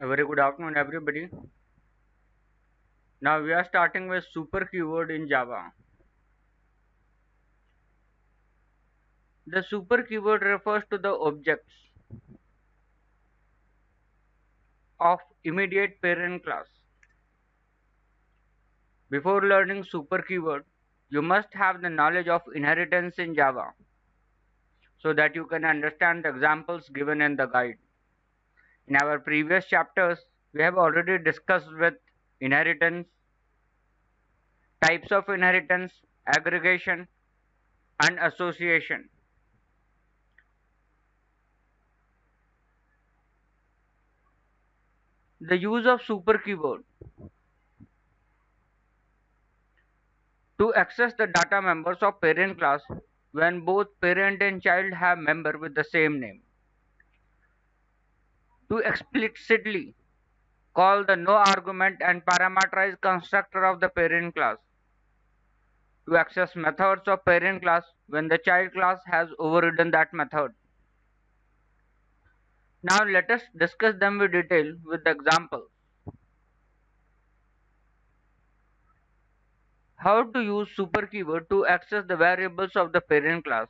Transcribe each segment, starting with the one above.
A very good afternoon, everybody. Now we are starting with super keyword in Java. The super keyword refers to the objects of immediate parent class. Before learning super keyword, you must have the knowledge of inheritance in Java so that you can understand the examples given in the guide. In our previous chapters, we have already discussed with inheritance, types of inheritance, aggregation, and association. The use of super keyword to access the data members of parent class when both parent and child have member with the same name. To explicitly call the no argument and parameterized constructor of the parent class. To access methods of parent class when the child class has overridden that method. Now let us discuss them with detail with the example. How to use super keyword to access the variables of the parent class.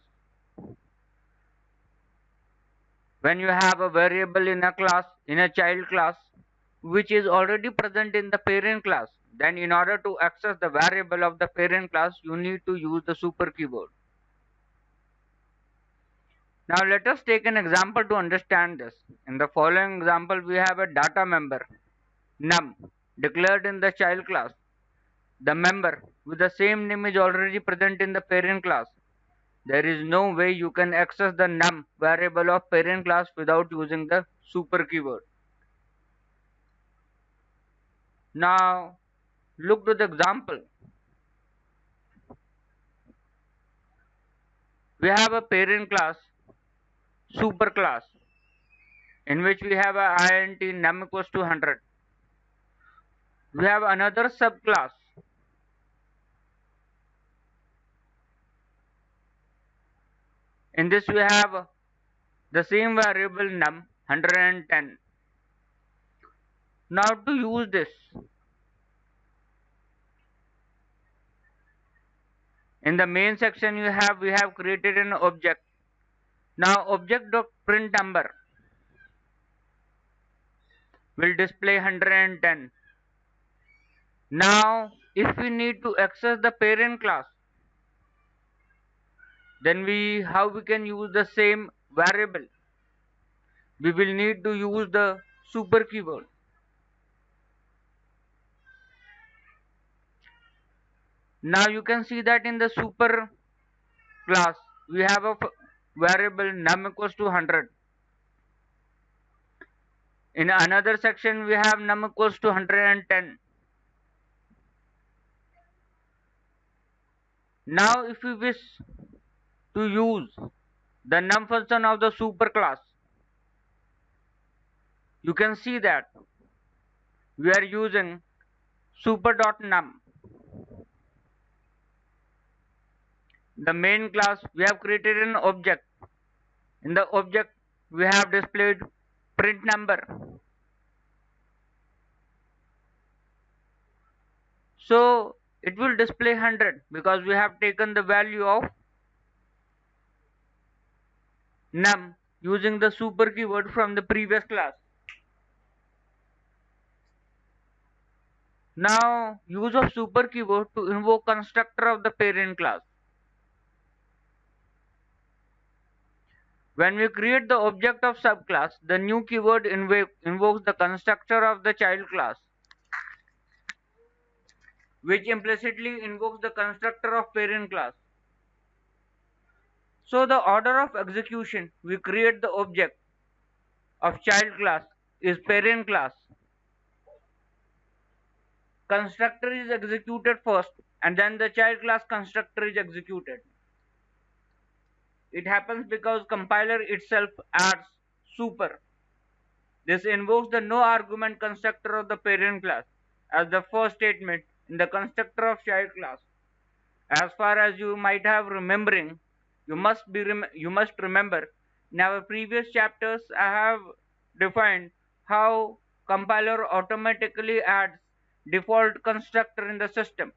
When you have a variable in a class, in a child class, which is already present in the parent class, then in order to access the variable of the parent class, you need to use the super keyword. Now let us take an example to understand this. In the following example, we have a data member, num, declared in the child class. The member with the same name is already present in the parent class. There is no way you can access the num variable of parent class without using the super keyword. Now look to the example. We have a parent class, super class, in which we have a int num equals to 100. We have another subclass. In this we have the same variable num 110. Now to use this, in the main section we have created an object. Now object.print number will display 110. Now if we need to access the parent class, then how we can use the same variable? We will need to use the super keyword. Now you can see that in the super class we have a variable num equals to 100. In another section we have num equals to 110. Now if we wish to use the num function of the super class, you can see that we are using super.num. The main class we have created an object. In the object we have displayed print number. So it will display 100 because we have taken the value of num using the super keyword from the previous class. Now use of super keyword to invoke constructor of the parent class. When we create the object of subclass, the new keyword invokes the constructor of the child class, which implicitly invokes the constructor of parent class. So the order of execution, we create the object of child class is parent class. Constructor is executed first and then the child class constructor is executed. It happens because compiler itself adds super. This invokes the no argument constructor of the parent class as the first statement in the constructor of child class. As far as you might have remembering, you must remember in our previous chapters I have defined how compiler automatically adds default constructor in the system.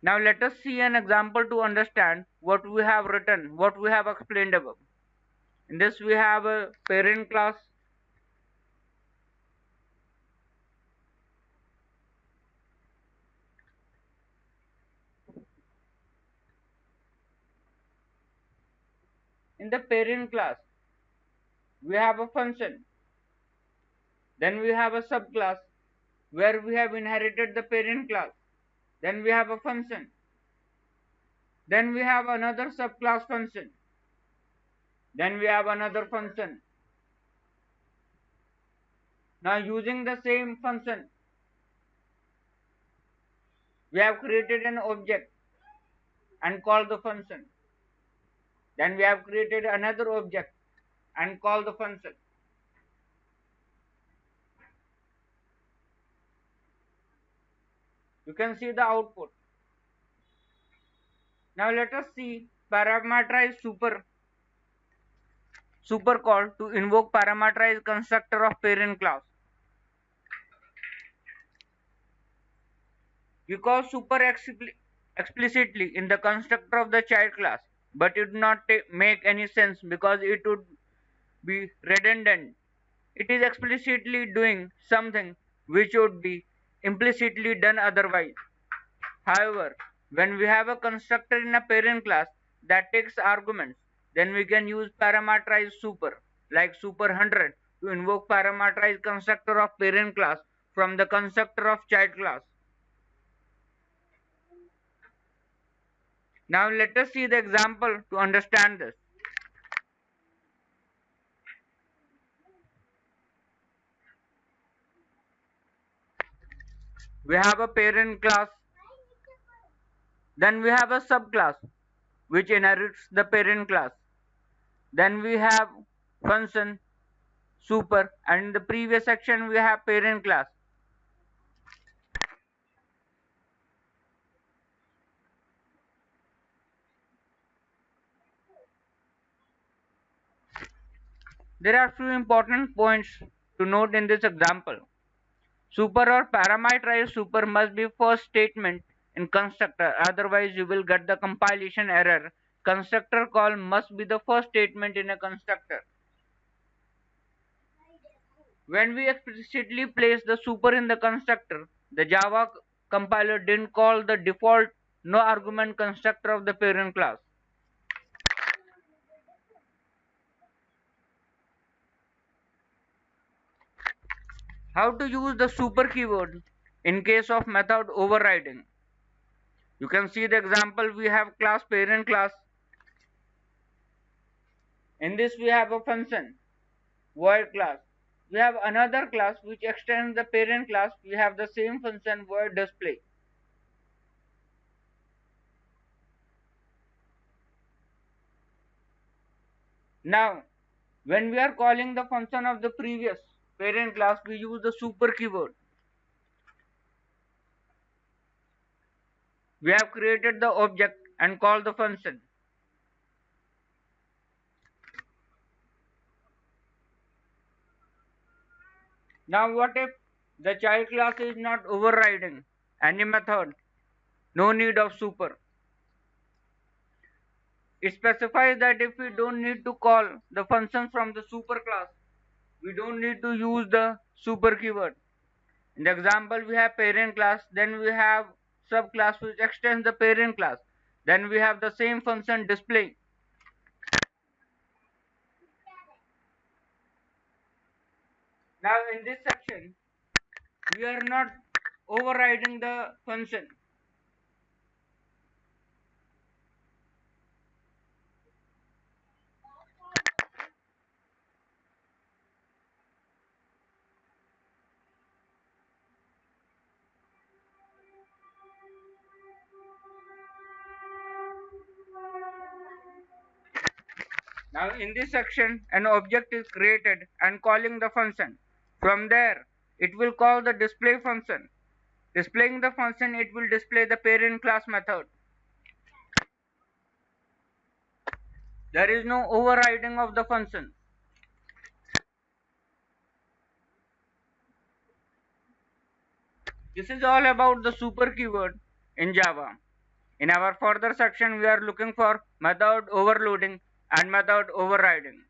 Now let us see an example to understand what we have written, what we have explained above. In this we have a parent class. In the parent class, we have a function. Then we have a subclass where we have inherited the parent class. Then we have a function. Then we have another subclass function. Then we have another function. Now using the same function, we have created an object and called the function. Then we have created another object and called the function. You can see the output. Now let us see parameterized super call to invoke parameterized constructor of parent class. We call super explicitly in the constructor of the child class, but it do not make any sense because it would be redundant. It is explicitly doing something which would be implicitly done otherwise. However, when we have a constructor in a parent class that takes arguments, then we can use parameterized super, like super 100, to invoke parameterized constructor of parent class from the constructor of child class. Now let us see the example to understand this. We have a parent class, then we have a subclass which inherits the parent class. Then we have function, super, and in the previous section we have parent class. There are few important points to note in this example. Super or parameterized super must be first statement in constructor, otherwise you will get the compilation error. Constructor call must be the first statement in a constructor. When we explicitly place the super in the constructor, the Java compiler didn't call the default no argument constructor of the parent class. How to use the super keyword in case of method overriding? You can see the example. We have class parent class. In this we have a function void class. We have another class which extends the parent class. We have the same function void display. Now when we are calling the function of the previous parent class, we use the super keyword. We have created the object and called the function. Now what if the child class is not overriding any method? No need of super. It specifies that if we don't need to call the function from the super class, we don't need to use the super keyword. In the example we have parent class, then we have subclass which extends the parent class. Then we have the same function display. Now in this section, we are not overriding the function. Now in this section, an object is created and calling the function. From there, it will call the display function. Displaying the function, it will display the parent class method. There is no overriding of the function. This is all about the super keyword in Java. In our further section, we are looking for method overloading and method overriding.